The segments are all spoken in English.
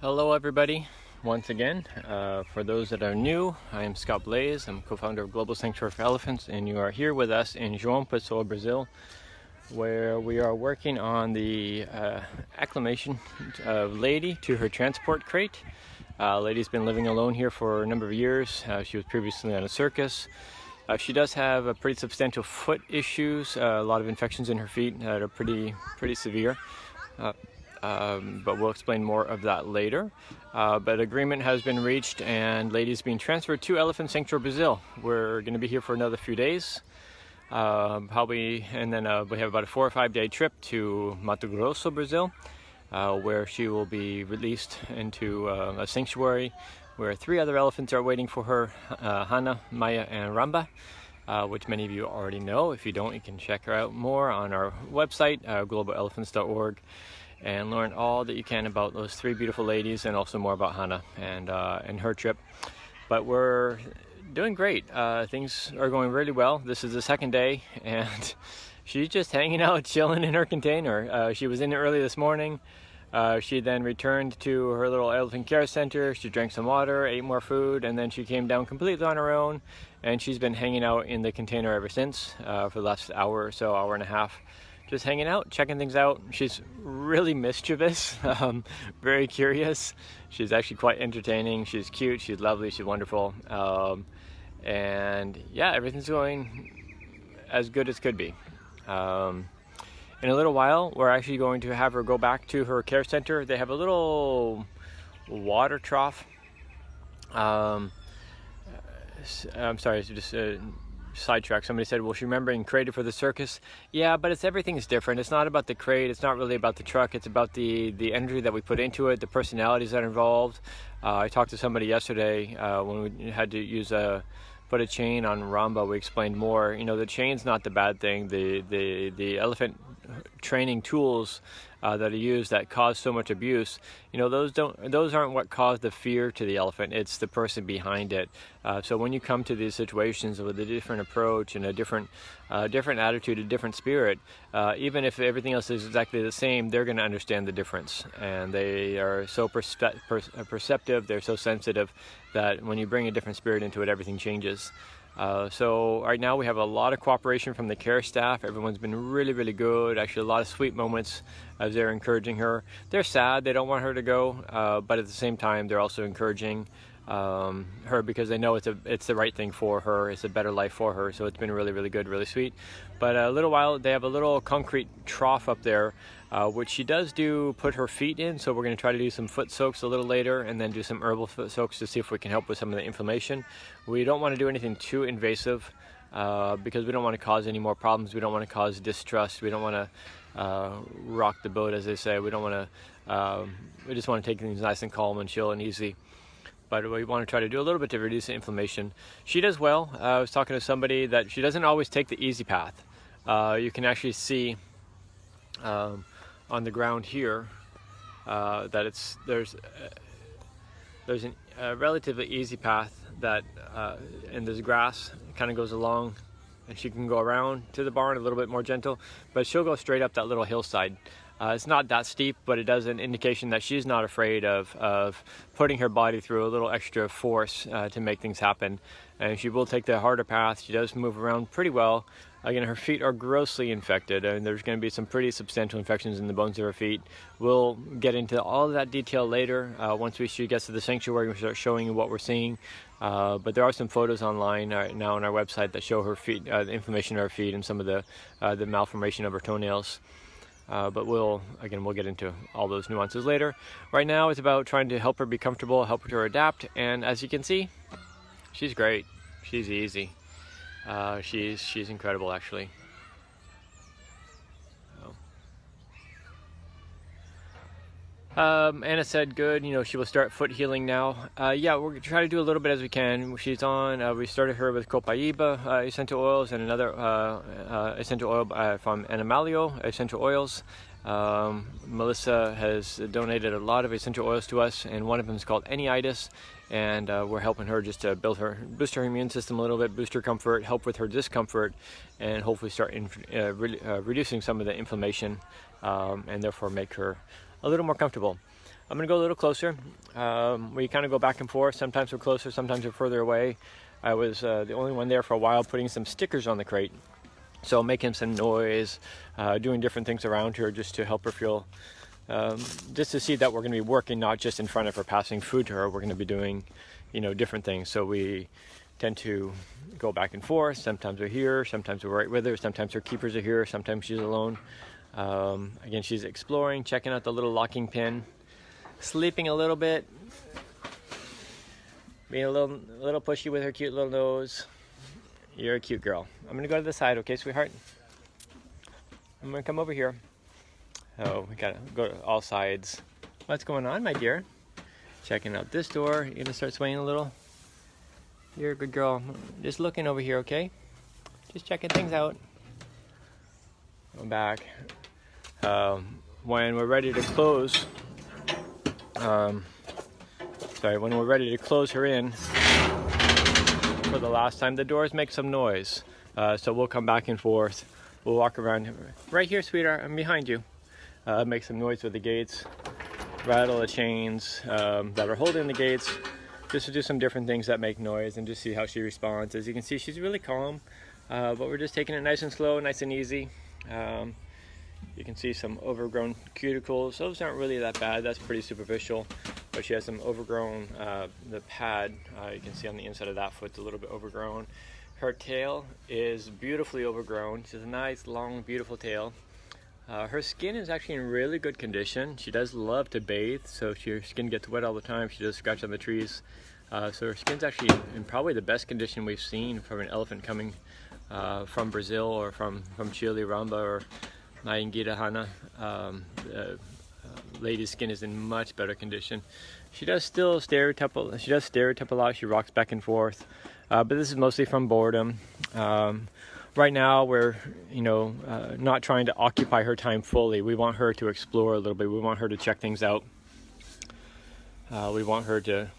Hello everybody, once again. For those that are new, I am Scott Blaze. I'm co-founder of Global Sanctuary for Elephants, and you are here with us in João Pessoa, Brazil, where we are working on the acclimation of Lady to her transport crate. Lady's been living alone here for a number of years. She was previously on a circus. She does have a pretty substantial foot issues, a lot of infections in her feet that are pretty severe. But we'll explain more of that later. But agreement has been reached and Lady's being transferred to Elephant Sanctuary Brazil. We're going to be here for another few days, probably, and then we have about a 4 or 5 day trip to Mato Grosso, Brazil, where she will be released into a sanctuary where 3 other elephants are waiting for her, Hana, Maya, and Ramba, which many of you already know. If you don't, you can check her out more on our website, globalelephants.org. and learn all that you can about those 3 beautiful ladies, and also more about Hana and her trip. But we're doing great. Things are going really well. This is the 2nd day, and she's just hanging out, chilling in her container. She was in early this morning. She then returned to her little elephant care center. She drank some water, ate more food, and then she came down completely on her own. And she's been hanging out in the container ever since, for the last hour or so, hour and a half. Just hanging out, checking things out. She's really mischievous, very curious. She's actually quite entertaining. She's cute, she's lovely, she's wonderful. And yeah, everything's going as good as could be. In a little while, we're actually going to have her go back to her care center. They have a little water trough. I'm sorry, it's just sidetrack. Somebody said, well, she remembering created for the circus. Yeah, but everything's different. It's not about the crate. It's not really about the truck. It's about the energy that we put into it, the personalities that are involved. I talked to somebody yesterday when we had to put a chain on Ramba. We explained more. You know, the chain's not the bad thing. The elephant training tools that are used that cause so much abuse, you know, those aren't what caused the fear to the elephant. It's the person behind it. So when you come to these situations with a different approach and a different attitude, a different spirit, even if everything else is exactly the same, they're going to understand the difference. And they are so perceptive, they're so sensitive that when you bring a different spirit into it, everything changes. So right now we have a lot of cooperation from the care staff. Everyone's been really good. Actually, a lot of sweet moments as they're encouraging her. They're sad, they don't want her to go, but at the same time they're also encouraging her because they know it's the right thing for her. It's a better life for her. So it's been really good, really sweet. But a little while, they have a little concrete trough up there, which she does put her feet in. So we're going to try to do some foot soaks a little later, and then do some herbal foot soaks to see if we can help with some of the inflammation. We don't want to do anything too invasive because we don't want to cause any more problems. We don't want to cause distrust. We don't want to rock the boat, as they say. We don't want to. We just want to take things nice and calm and chill and easy. But we want to try to do a little bit to reduce the inflammation. She does well. I was talking to somebody that she doesn't always take the easy path. You can actually see on the ground here that there's a relatively easy path that and there's grass. It kind of goes along, and she can go around to the barn a little bit more gentle, but she'll go straight up that little hillside. It's not that steep, but it does an indication that she's not afraid of putting her body through a little extra force to make things happen. And she will take the harder path. She does move around pretty well. Again, her feet are grossly infected, and there's going to be some pretty substantial infections in the bones of her feet. We'll get into all of that detail later. Once she gets to the sanctuary, we'll start showing you what we're seeing. But there are some photos online now on our website that show her feet, the inflammation of her feet, and some of the malformation of her toenails. But we'll get into all those nuances later. Right now it's about trying to help her be comfortable, help her to adapt, and as you can see, she's great. She's easy. She's incredible, actually. Anna said good, you know, she will start foot healing now. Yeah, we're going to try to do a little bit as we can. She's on, we started her with Copaiba essential oils and another essential oil from Animalio essential oils. Melissa has donated a lot of essential oils to us, and one of them is called Eniitis, and we're helping her just to boost her immune system a little bit, boost her comfort, help with her discomfort, and hopefully start reducing some of the inflammation, and therefore make her a little more comfortable. I'm gonna go a little closer. We kind of go back and forth. Sometimes we're closer, sometimes we're further away. I was the only one there for a while putting some stickers on the crate. So making some noise, doing different things around her just to help her feel, just to see that we're gonna be working not just in front of her, passing food to her. We're gonna be doing, different things. So we tend to go back and forth. Sometimes we're here, sometimes we're right with her, sometimes her keepers are here, sometimes she's alone. Again, she's exploring, checking out the little locking pin, sleeping a little bit, being a little pushy with her cute little nose. You're a cute girl. I'm gonna go to the side, okay, sweetheart? I'm gonna come over here. Oh, we gotta go to all sides. What's going on, my dear? Checking out this door. You're gonna start swaying a little? You're a good girl. Just looking over here, okay? Just checking things out. Go back. When we're ready to close, when we're ready to close her in for the last time, the doors make some noise. So we'll come back and forth. We'll walk around right here, sweetheart. I'm behind you. Make some noise with the gates, rattle the chains that are holding the gates, just to do some different things that make noise and just see how she responds. As you can see, she's really calm, but we're just taking it nice and slow, nice and easy. You can see some overgrown cuticles. Those aren't really that bad. That's pretty superficial, but she has some overgrown, the pad, you can see on the inside of that foot's a little bit overgrown. Her tail is beautifully overgrown. She has a nice, long, beautiful tail. Her skin is actually in really good condition. She does love to bathe, so her skin gets wet all the time. She does scratch on the trees. So her skin's actually in probably the best condition we've seen from an elephant coming from Brazil or from Chile, Ramba, or Nayangita Hana. Lady's skin is in much better condition. She does still stereotype a lot. She rocks back and forth, but this is mostly from boredom. Right now we're not trying to occupy her time fully. We want her to explore a little bit. We want her to check things out. We want her to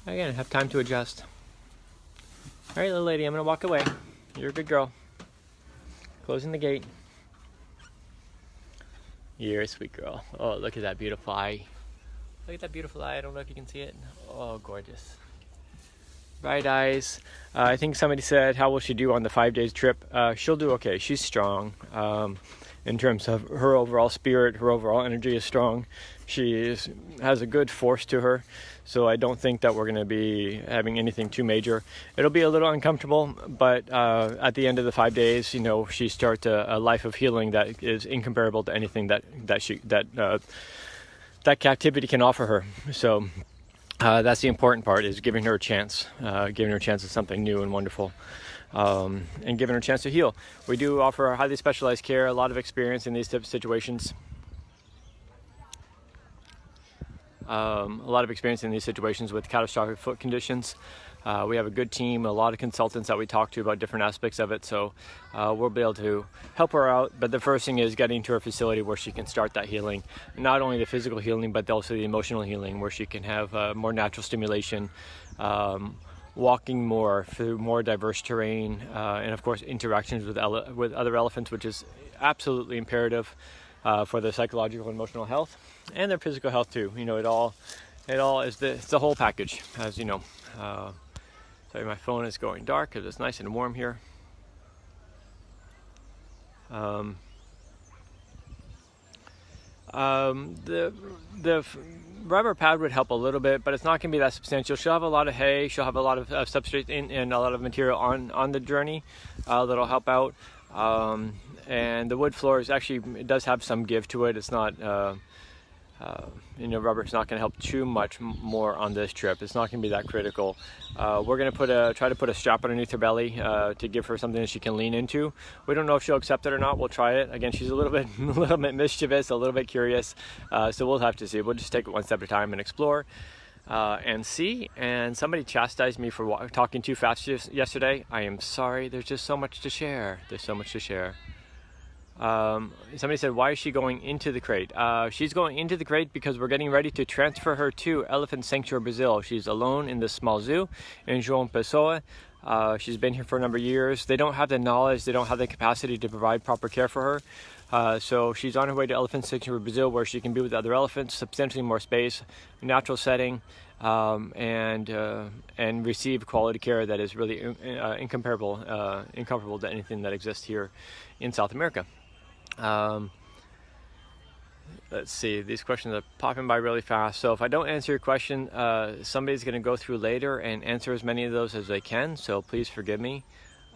again have time to adjust. All right, little lady, I'm gonna walk away. You're a good girl. Closing the gate. You're a sweet girl. Oh, look at that beautiful eye. Look at that beautiful eye. I don't know if you can see it. Oh, gorgeous. Bright eyes. I think somebody said, how will she do on the 5 days trip? She'll do okay. She's strong. In terms of her overall spirit, her overall energy is strong. She has a good force to her. So I don't think that we're going to be having anything too major. It'll be a little uncomfortable, but at the end of the 5 days, she starts a life of healing that is incomparable to anything that captivity can offer her. So that's the important part, is giving her a chance at something new and wonderful, and giving her a chance to heal. We do offer highly specialized care, a lot of experience in these types of situations. A lot of experience in these situations with catastrophic foot conditions. We have a good team, a lot of consultants that we talk to about different aspects of it, so we'll be able to help her out. But the first thing is getting to her facility where she can start that healing, not only the physical healing but also the emotional healing, where she can have more natural stimulation, walking more through more diverse terrain, and of course interactions with other elephants, which is absolutely imperative for their psychological and emotional health and their physical health too. It all is it's the whole package, as you know. Sorry, my phone is going dark because it's nice and warm here. The rubber pad would help a little bit, but it's not going to be that substantial. She'll have a lot of hay, she'll have a lot of substrate and a lot of material on the journey that'll help out. And the wood floor it does have some give to it. It's not rubber's not going to help too much more on this trip. It's not going to be that critical. We're going to try to put a strap underneath her belly to give her something that she can lean into. We don't know if she'll accept it or not. We'll try it. Again, she's a little bit mischievous, a little bit curious, so we'll have to see. We'll just take it one step at a time and explore and see. And somebody chastised me for talking too fast yesterday. I am sorry. There's just so much to share. Somebody said, why is she going into the crate? She's going into the crate because we're getting ready to transfer her to Elephant Sanctuary Brazil. She's alone in this small zoo in João Pessoa. She's been here for a number of years. They don't have the knowledge, they don't have the capacity to provide proper care for her. So she's on her way to Elephant Sanctuary, Brazil, where she can be with other elephants, substantially more space, natural setting, and receive quality care that is really incomparable to anything that exists here in South America. Let's see, these questions are popping by really fast. So if I don't answer your question, somebody's going to go through later and answer as many of those as they can. So please forgive me.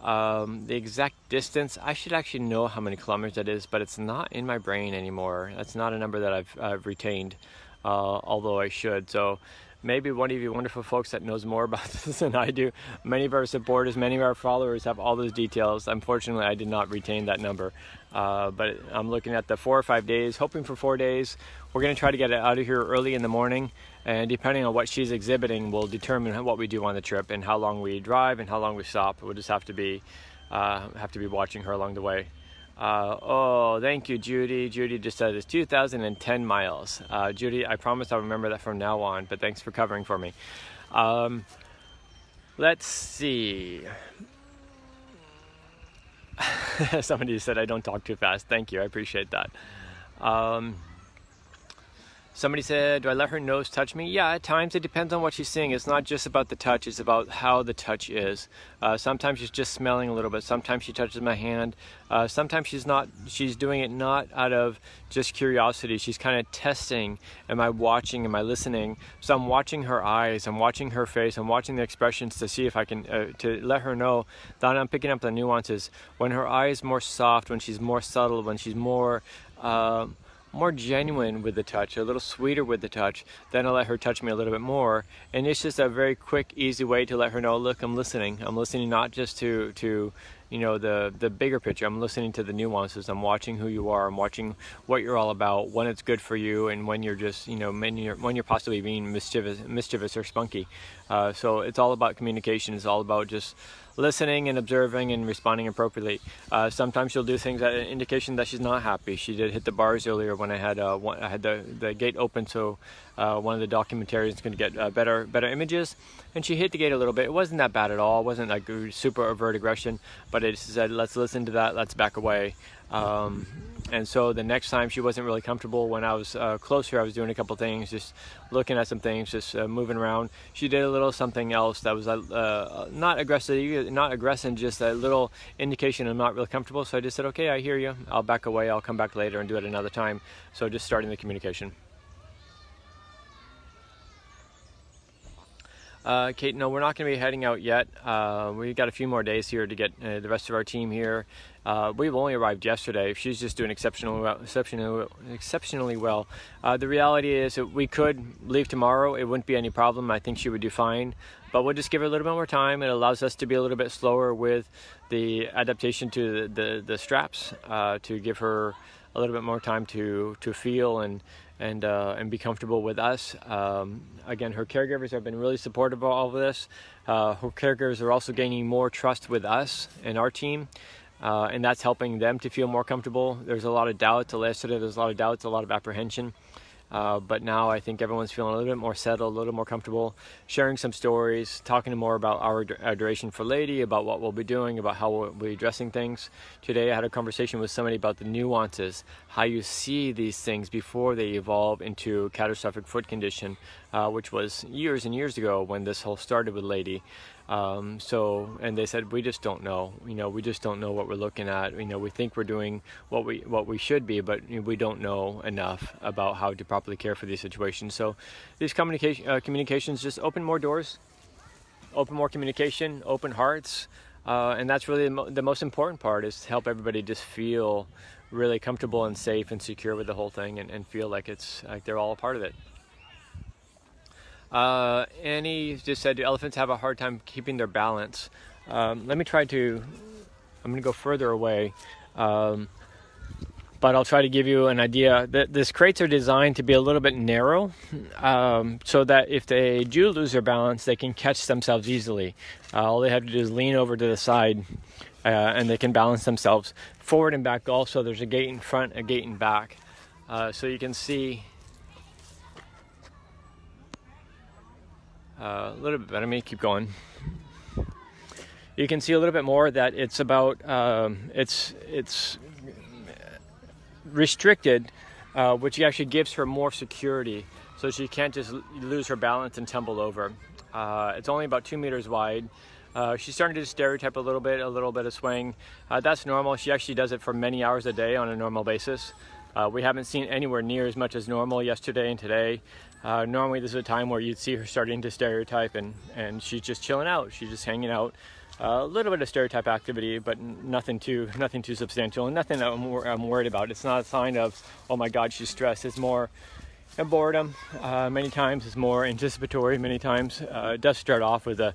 The exact distance, I should actually know how many kilometers that is, but it's not in my brain anymore. That's not a number that I've retained, although I should. So maybe one of you wonderful folks that knows more about this than I do. Many of our supporters, many of our followers have all those details. Unfortunately, I did not retain that number. But I'm looking at the 4 or 5 days, hoping for 4 days. We're going to try to get it out of here early in the morning, and depending on what she's exhibiting will determine what we do on the trip and how long we drive and how long we stop. We'll just have to be watching her along the way. Oh, thank you, Judy. Judy just said it's 2,010 miles. Judy, I promise I'll remember that from now on, but thanks for covering for me. Let's see. Somebody said I don't talk too fast. Thank you, I appreciate that. Somebody said, do I let her nose touch me? Yeah, at times it depends on what she's seeing. It's not just about the touch, it's about how the touch is. Sometimes she's just smelling a little bit. Sometimes she touches my hand. Sometimes she's doing it not out of just curiosity. She's kind of testing, am I watching, am I listening? So I'm watching her eyes, I'm watching her face, I'm watching the expressions to see if I can, to let her know that I'm picking up the nuances. When her eye is more soft, when she's more subtle, when she's more genuine with the touch, a little sweeter with the touch, then I'll let her touch me a little bit more. And it's just a very quick, easy way to let her know, look, I'm listening. I'm listening not just to you know, the bigger picture. I'm listening to the nuances. I'm watching who you are. I'm watching what you're all about, when it's good for you, and when you're just, you know, when you're possibly being mischievous or spunky. So it's all about communication. It's all about just listening and observing and responding appropriately. Sometimes she'll do things that an indication that she's not happy. She did hit the bars earlier when I had the gate open, so one of the documentarians going to get better images, and she hit the gate a little bit. It wasn't that bad at all. It wasn't like super overt aggression, but it said, let's listen to that, let's back away. And so the next time she wasn't really comfortable. When I was closer, I was doing a couple things, just looking at some things, just moving around. She did a little something else that was not aggressive, just a little indication I'm not really comfortable. So I just said, okay, I hear you. I'll back away. I'll come back later and do it another time. So just starting the communication. Kate, no, we're not going to be heading out yet. We've got a few more days here to get the rest of our team here. We've only arrived yesterday. She's just doing exceptionally well. The reality is that we could leave tomorrow. It wouldn't be any problem. I think she would do fine. But we'll just give her a little bit more time. It allows us to be a little bit slower with the adaptation to the straps, to give her a little bit more time to feel and be comfortable with us. Again, her caregivers have been really supportive of all of this. Her caregivers are also gaining more trust with us and our team, and that's helping them to feel more comfortable. There's a lot of doubt. Yesterday, there's a lot of doubts, a lot of apprehension. But now I think everyone's feeling a little bit more settled, a little more comfortable, sharing some stories, talking more about our adoration for Lady, about what we'll be doing, about how we'll be addressing things. Today I had a conversation with somebody about the nuances, how you see these things before they evolve into catastrophic foot condition, which was years and years ago when this whole started with Lady. And they said, we just don't know, we just don't know what we're looking at. We think we're doing what we should be, but we don't know enough about how to properly care for these situations. So these communications just open more doors, open more communication, open hearts. And that's really the most important part, is to help everybody just feel really comfortable and safe and secure with the whole thing, and feel like it's like they're all a part of it. Annie just said, do elephants have a hard time keeping their balance? I'm going to go further away, but I'll try to give you an idea. These crates are designed to be a little bit narrow, so that if they do lose their balance, they can catch themselves easily. All they have to do is lean over to the side, and they can balance themselves forward and back. Also, there's a gate in front, a gate in back, so you can see a little bit better. Let me keep going. You can see a little bit more that it's about restricted, which actually gives her more security, so she can't just lose her balance and tumble over. It's only about 2 meters wide. She's starting to stereotype a little bit of swaying. That's normal. She actually does it for many hours a day on a normal basis. We haven't seen anywhere near as much as normal yesterday and today. Normally this is a time where you'd see her starting to stereotype, and she's just chilling out. She's just hanging out. A little bit of stereotype activity, but nothing too substantial, and nothing that I'm worried about. It's not a sign of, oh my God, she's stressed. It's more boredom. Many times it's more anticipatory. Many times it does start off with a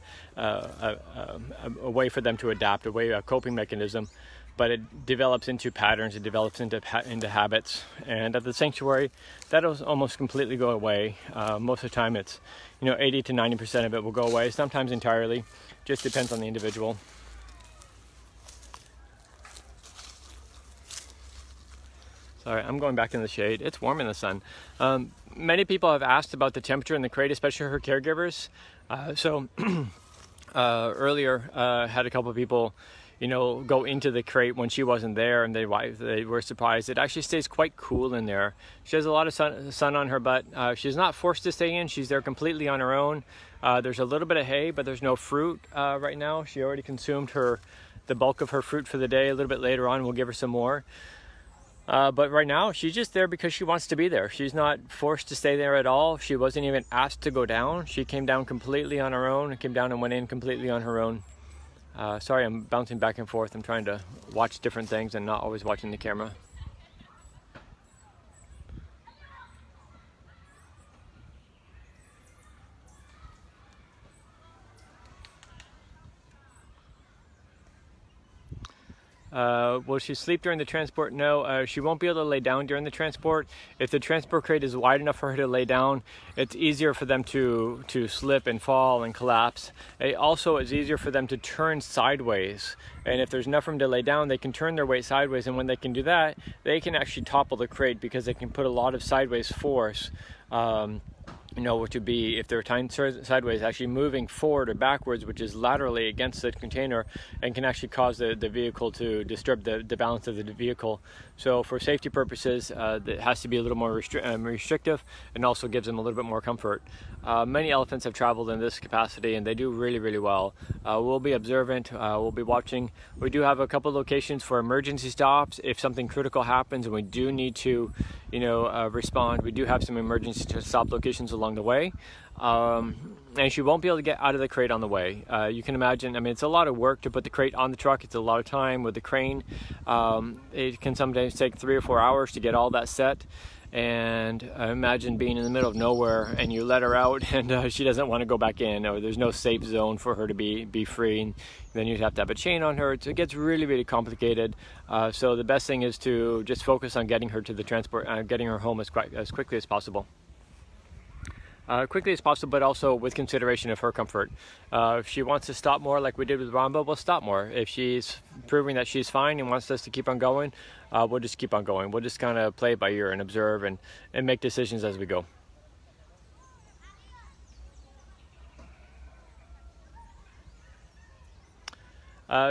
way for them to adapt, a coping mechanism, but it develops into patterns. It develops into habits. And at the sanctuary, that'll almost completely go away. Most of the time, it's 80 to 90% of it will go away. Sometimes entirely. Just depends on the individual. Sorry, I'm going back in the shade. It's warm in the sun. Many people have asked about the temperature in the crate, especially her caregivers. Earlier, had a couple of people, go into the crate when she wasn't there, and they were surprised. It actually stays quite cool in there. She has a lot of sun on her butt. She's not forced to stay in. She's there completely on her own. There's a little bit of hay, but there's no fruit right now. She already consumed the bulk of her fruit for the day. A little bit later on, we'll give her some more. But right now, she's just there because she wants to be there. She's not forced to stay there at all. She wasn't even asked to go down. She came down completely on her own, came down and went in completely on her own. Sorry, I'm bouncing back and forth. I'm trying to watch different things and not always watching the camera. Will she sleep during the transport? No, she won't be able to lay down during the transport. If the transport crate is wide enough for her to lay down, it's easier for them to slip and fall and collapse. It also is easier for them to turn sideways. And if there's enough room to lay down, they can turn their weight sideways. And when they can do that, they can actually topple the crate because they can put a lot of sideways force. Which would be, if they're turned sideways, actually moving forward or backwards, which is laterally against the container, and can actually cause the vehicle to disturb the balance of the vehicle. So for safety purposes, it has to be a little more restrictive, and also gives them a little bit more comfort. Many elephants have traveled in this capacity, and they do really, really well. We'll be observant, we'll be watching. We do have a couple of locations for emergency stops. If something critical happens and we do need to respond, we do have some emergency stop locations along the way. And she won't be able to get out of the crate on the way. You can imagine, it's a lot of work to put the crate on the truck. It's a lot of time with the crane. It can sometimes take 3 or 4 hours to get all that set. And imagine being in the middle of nowhere and you let her out and she doesn't want to go back in, or there's no safe zone for her to be free, and then you'd have to have a chain on her. So it gets really, really complicated. So the best thing is to just focus on getting her to the transport, getting her home as quickly as possible. But also with consideration of her comfort. If she wants to stop more like we did with Ramba, we'll stop more. If she's proving that she's fine and wants us to keep on going, we'll just keep on going. We'll just kind of play it by ear and observe and make decisions as we go.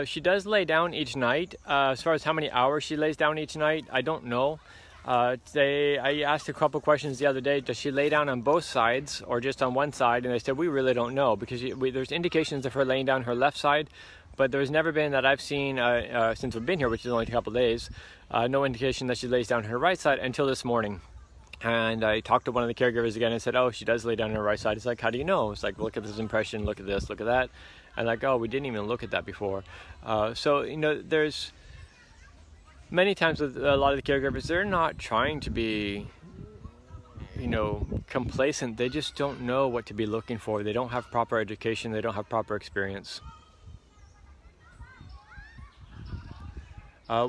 She does lay down each night. As far as how many hours she lays down each night, I don't know. I asked a couple questions the other day, does she lay down on both sides or just on one side? And they said, we really don't know, because there's indications of her laying down her left side, but there's never been that I've seen since we've been here, which is only a couple of days, no indication that she lays down her right side until this morning. And I talked to one of the caregivers again and said, oh, she does lay down her right side. It's like, how do you know? It's like, look at this impression, look at this, look at that. And like, oh, we didn't even look at that before. There's many times with a lot of the caregivers, they're not trying to be, complacent. They just don't know what to be looking for. They don't have proper education. They don't have proper experience.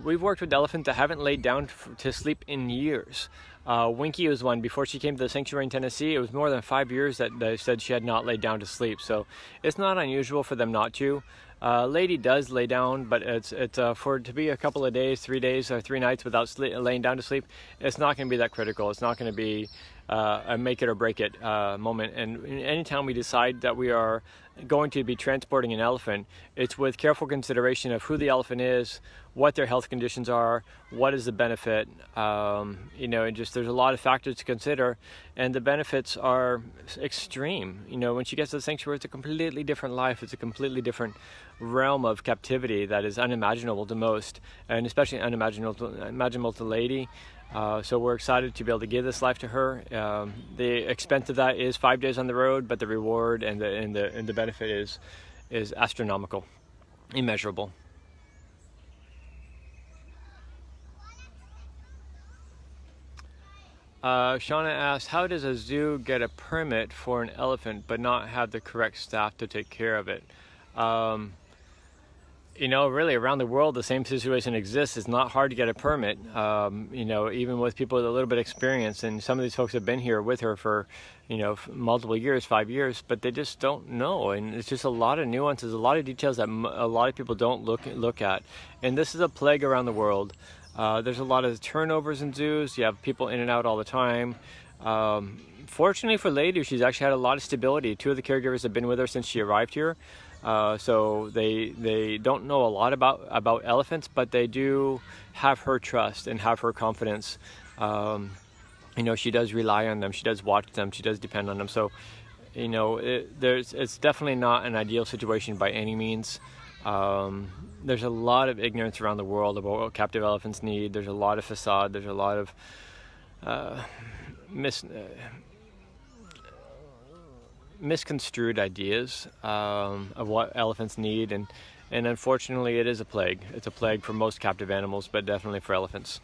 We've worked with elephants that haven't laid down to sleep in years. Winky was one. Before she came to the sanctuary in Tennessee, it was more than 5 years that they said she had not laid down to sleep. So it's not unusual for them not to. Lady does lay down, but it's for it to be a couple of days, 3 days or 3 nights without laying down to sleep, it's not going to be that critical. It's not going to be a make it or break it moment. And anytime we decide that we are going to be transporting an elephant, it's with careful consideration of who the elephant is, what their health conditions are, what is the benefit, and just there's a lot of factors to consider, and the benefits are extreme. When she gets to the sanctuary, it's a completely different life. It's a completely different realm of captivity that is unimaginable to most, and especially unimaginable to Lady. So we're excited to be able to give this life to her. The expense of that is 5 days on the road, but the reward and the benefit is astronomical, immeasurable. Shauna asked, how does a zoo get a permit for an elephant but not have the correct staff to take care of it? Really around the world, the same situation exists. It's not hard to get a permit, even with people with a little bit of experience. And some of these folks have been here with her for, multiple years, 5 years, but they just don't know. And it's just a lot of nuances, a lot of details that a lot of people don't look at. And this is a plague around the world. There's a lot of turnovers in zoos. You have people in and out all the time. Fortunately for Lady, she's actually had a lot of stability. 2 of the caregivers have been with her since she arrived here. So they don't know a lot about elephants, but they do have her trust and have her confidence. She does rely on them. She does watch them. She does depend on them. So, it's definitely not an ideal situation by any means. There's a lot of ignorance around the world about what captive elephants need. There's a lot of facade. There's a lot of misconstrued ideas of what elephants need, and unfortunately it is a plague. It's a plague for most captive animals, but definitely for elephants.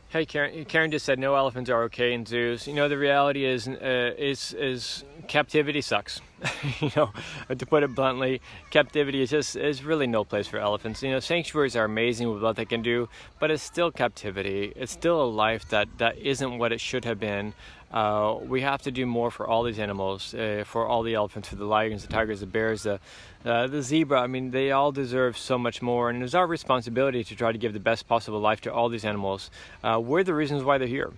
Hey, Karen just said no elephants are okay in zoos. The reality is captivity sucks. To put it bluntly, captivity is really no place for elephants. Sanctuaries are amazing with what they can do, but it's still captivity. It's still a life that isn't what it should have been. We have to do more for all these animals, for all the elephants, for the lions, the tigers, the bears, the zebra. I mean, they all deserve so much more, and it's our responsibility to try to give the best possible life to all these animals. We're the reasons why they're here.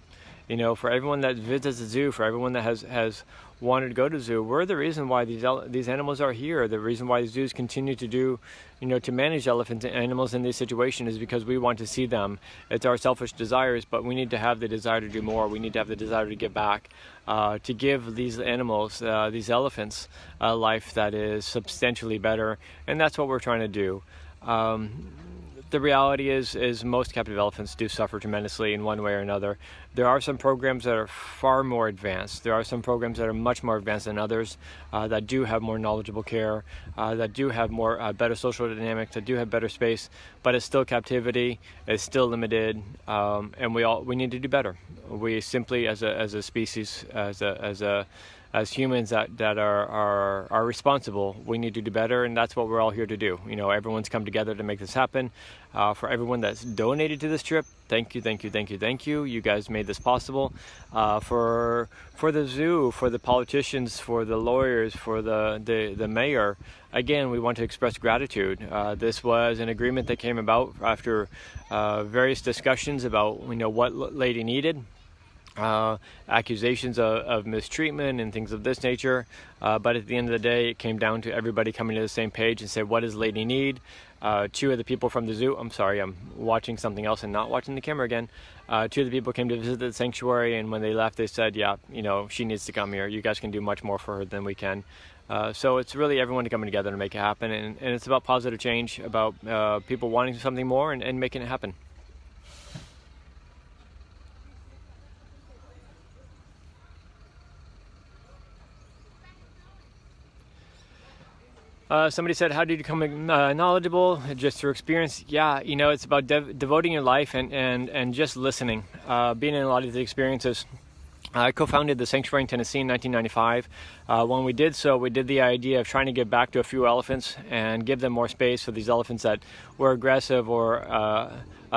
For everyone that visits the zoo, for everyone that has wanted to go to the zoo, we're the reason why these animals are here. The reason why zoos continue to do, to manage elephants and animals in these situations is because we want to see them. It's our selfish desires, but we need to have the desire to do more. We need to have the desire to give back, to give these animals, these elephants, a life that is substantially better, and that's what we're trying to do. The reality is most captive elephants do suffer tremendously in one way or another. There are some programs that are far more advanced. There are some programs that are much more advanced than others, that do have more knowledgeable care, that do have more better social dynamics, that do have better space, but it's still captivity, it's still limited, and we need to do better. We simply, as a species, as humans that are responsible, we need to do better, and that's what we're all here to do. Everyone's come together to make this happen. For everyone that's donated to this trip, thank you. You guys made this possible. For the zoo, for the politicians, for the lawyers, for the mayor, again, we want to express gratitude. This was an agreement that came about after various discussions about what Lady needed. Accusations of mistreatment and things of this nature, but at the end of the day, it came down to everybody coming to the same page and said, what does Lady need? 2 of the people from the zoo, I'm sorry, I'm watching something else and not watching the camera again. 2 of the people came to visit the sanctuary, and when they left, they said, yeah, she needs to come here. You guys can do much more for her than we can. So it's really everyone coming together to make it happen, and it's about positive change, about people wanting something more and making it happen. Somebody said, how did you become knowledgeable? Just through experience. Yeah, it's about devoting your life and just listening, being in a lot of the experiences. I co-founded the Sanctuary in Tennessee in 1995. When we did so, we did the idea of trying to give back to a few elephants and give them more space for these elephants that were aggressive or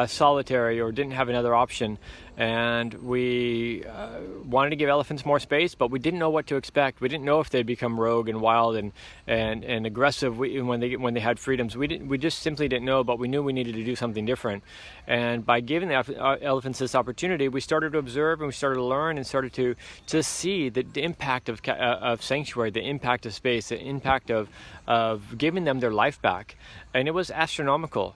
solitary or didn't have another option. And we wanted to give elephants more space, but we didn't know what to expect. We didn't know if they'd become rogue and wild and aggressive when they had freedoms. We just simply didn't know, but we knew we needed to do something different. And by giving the elephants this opportunity, we started to observe and we started to learn and started to see the impact of sanctuary, the impact of space, the impact of giving them their life back. And it was astronomical.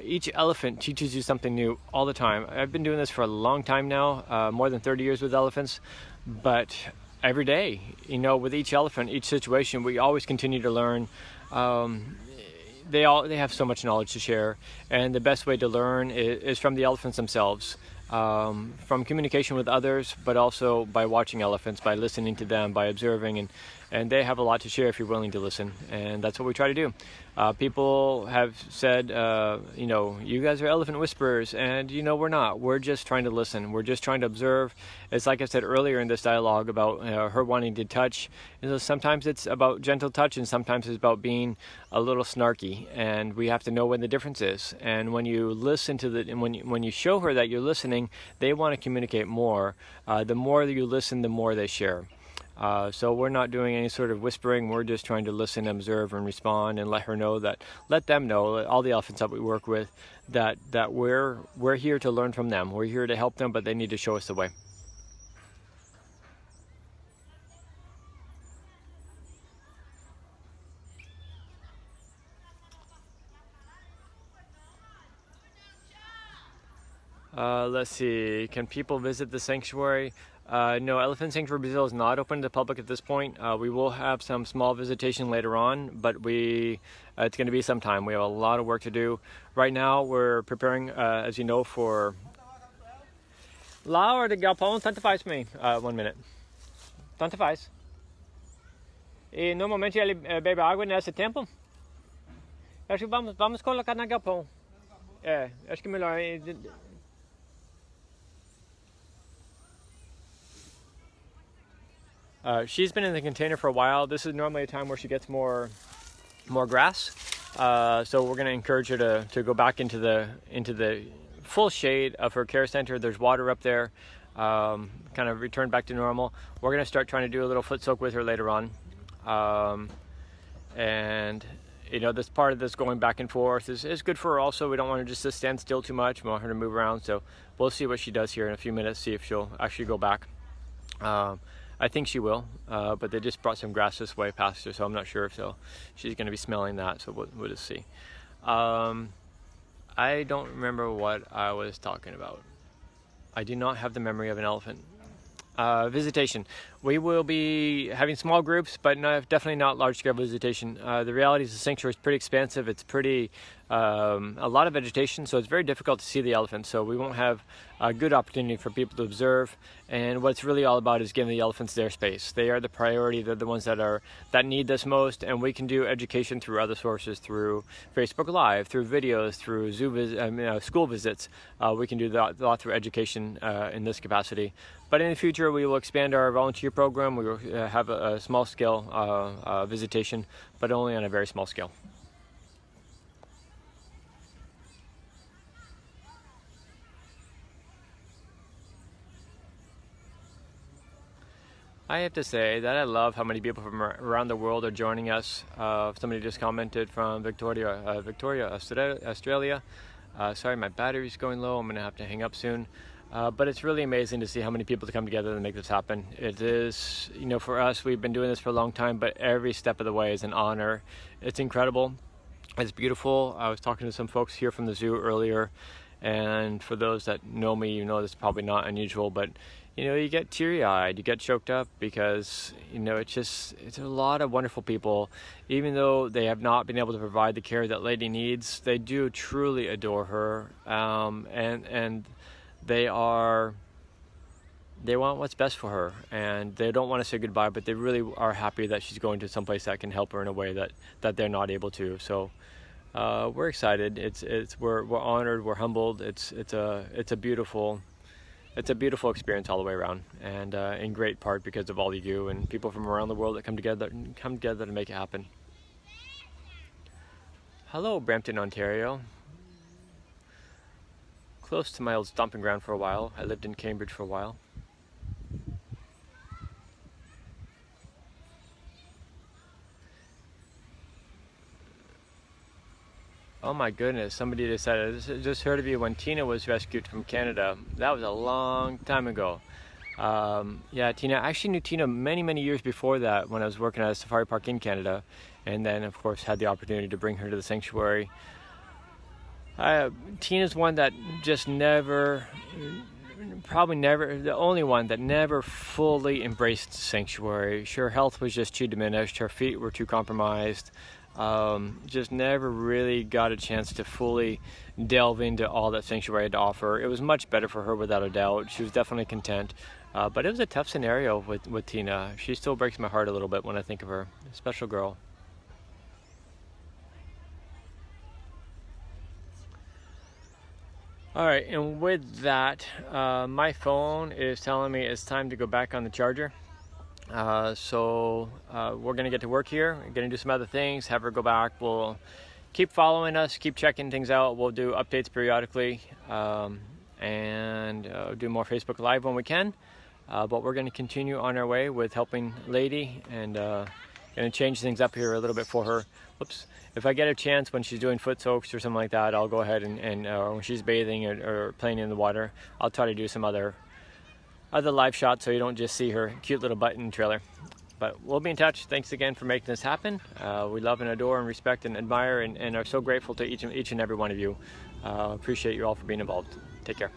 Each elephant teaches you something new all the time. I've been doing this for a long time now, more than 30 years with elephants, but every day, with each elephant, each situation, we always continue to learn. They have so much knowledge to share, and the best way to learn is from the elephants themselves. From communication with others, but also by watching elephants, by listening to them, by observing, and they have a lot to share if you're willing to listen, and that's what we try to do. People have said, you guys are elephant whisperers, and we're not. We're just trying to listen. We're just trying to observe. It's like I said earlier in this dialogue about her wanting to touch. Sometimes it's about gentle touch, and sometimes it's about being a little snarky, and we have to know when the difference is. And when you listen and when you show her that you're listening, they want to communicate more. The more that you listen, the more they share. So we're not doing any sort of whispering. We're just trying to listen, observe, and respond, and let them know, all the elephants that we work with, that we're here to learn from them. We're here to help them, but they need to show us the way. Let's see. Can people visit the sanctuary? No, Elephant Sanctuary Brazil is not open to the public at this point. We will have some small visitation later on, but it's going to be some time. We have a lot of work to do. Right now, we're preparing, as you know, for Laura de Galpão. Tanto faz para mim. 1 minute. Tanto faz. E normalmente ele bebe água nesse tempo. Acho que vamos colocar na galpão. Acho que é melhor. She's been in the container for a while. This is normally a time where she gets more grass. So we're going to encourage her to go back into the full shade of her care center. There's water up there. Kind of return back to normal. We're going to start trying to do a little foot soak with her later on. And this part of this going back and forth is good for her also. We don't want her just to stand still too much. We want her to move around. So we'll see what she does here in a few minutes, see if she'll actually go back. I think she will, but they just brought some grass this way past her, so I'm not sure if she's going to be smelling that, so we'll just see. I don't remember what I was talking about. I do not have the memory of an elephant. Visitation. We will be having small groups, but definitely not large-scale visitation. The reality is the sanctuary is pretty expansive. It's a lot of vegetation, so it's very difficult to see the elephants. So we won't have a good opportunity for people to observe. And what it's really all about is giving the elephants their space. They are the priority. They're the ones that need this most. And we can do education through other sources, through Facebook Live, through videos, through school visits. We can do a lot through education in this capacity. But in the future, we will expand our volunteer program. We will have a small-scale visitation, but only on a very small scale. I have to say that I love how many people from around the world are joining us. Somebody just commented from Victoria, Australia. Sorry, my battery's going low. I'm going to have to hang up soon. But it's really amazing to see how many people come together to make this happen. It is, for us, we've been doing this for a long time, but every step of the way is an honor. It's incredible. It's beautiful. I was talking to some folks here from the zoo earlier, and for those that know me, this is probably not unusual, but you get teary-eyed, you get choked up because, it's a lot of wonderful people. Even though they have not been able to provide the care that Lady needs, they do truly adore her, and they want what's best for her, and they don't want to say goodbye, but they really are happy that she's going to someplace that can help her in a way that they're not able to. So we're excited. We're honored. We're humbled. It's a beautiful experience all the way around, and in great part because of all you do and people from around the world that come together to make it happen. Hello, Brampton, Ontario. close to my old stomping ground for a while. I lived in Cambridge for a while. Oh my goodness, somebody decided, I just heard of you when Tina was rescued from Canada. That was a long time ago. Yeah, Tina, I actually knew Tina many years before that when I was working at a safari park in Canada. And then, of course, had the opportunity to bring her to the sanctuary. Tina's one that just never, probably never, the only one that never fully embraced sanctuary. Her health was just too diminished, her feet were too compromised. Just never really got a chance to fully delve into all that sanctuary had to offer. It was much better for her without a doubt. She was definitely content. But it was a tough scenario with Tina. She still breaks my heart a little bit when I think of her. A special girl. All right, and with that, my phone is telling me it's time to go back on the charger. So we're gonna get to work here. We're gonna do some other things, have her go back. We'll keep following us, keep checking things out. We'll do updates periodically, and do more Facebook Live when we can. But we're gonna continue on our way with helping Lady, and gonna change things up here a little bit for her. Whoops. If I get a chance when she's doing foot soaks or something like that, I'll go ahead and when she's bathing or playing in the water, I'll try to do some other live shots so you don't just see her cute little butt in the trailer. But we'll be in touch. Thanks again for making this happen. We love and adore and respect and admire and are so grateful to each and every one of you. Appreciate you all for being involved. Take care.